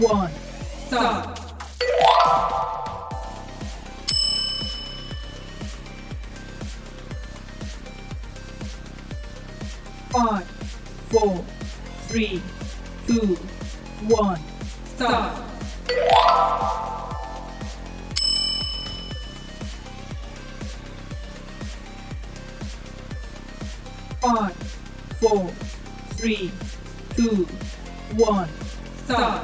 1, start. 5, 4, 3, 2, 1, start. 5, 4, 3, 2, 1, start.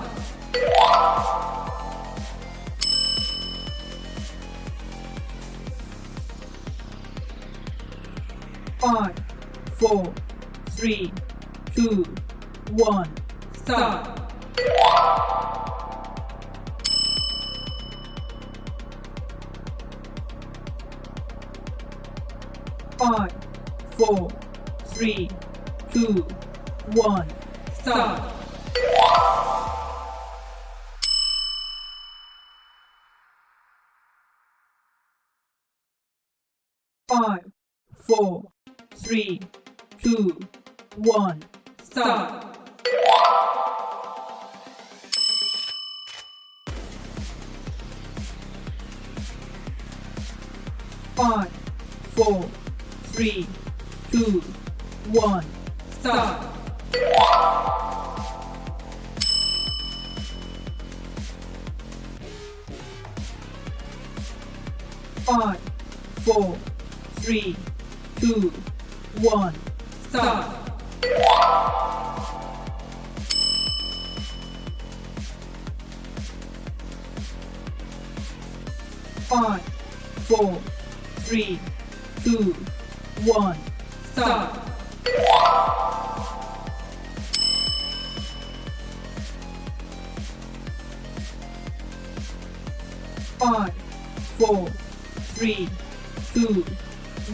5, 4, 3, 2, 1, start. 5, 4, 3, 2, 1, start. 5, 4, 3, 2, 1, start. 5, 4, 3, 2, 1, start. 5, 4, 3, 2, 1, start. 5, 4, 3, 2, 1, start. 5, 4, 3, 2,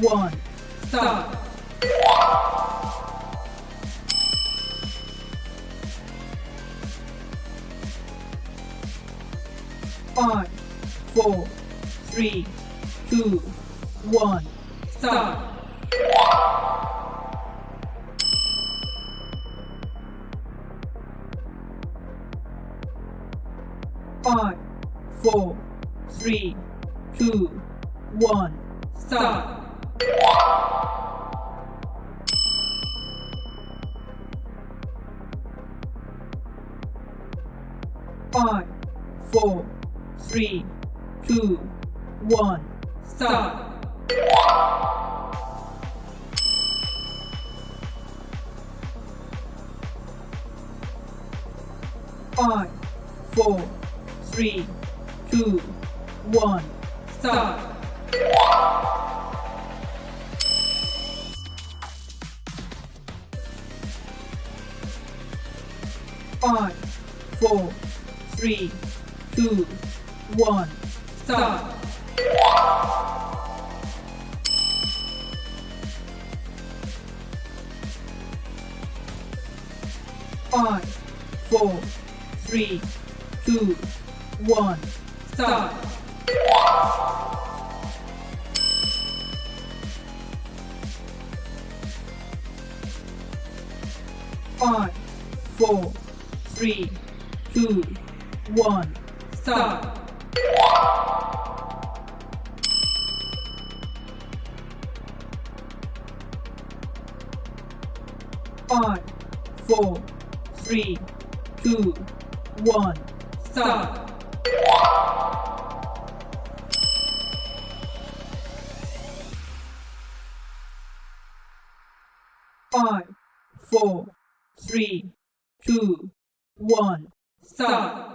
1, start. 5, 4, 3, 2, 1, start. 5, 4, 3, 2, 1, start. 5, 4, 3, 2, 1, start. 5, 4, 3, 2, 1, start. 5, 4, 3, 2, 1, start. 5, 4, 3, 2, 1, start. 5, 4, 3, 2, 1, start. 5, 4, 3, 2, 1, start. 5, 4, 3, 2, 1, start.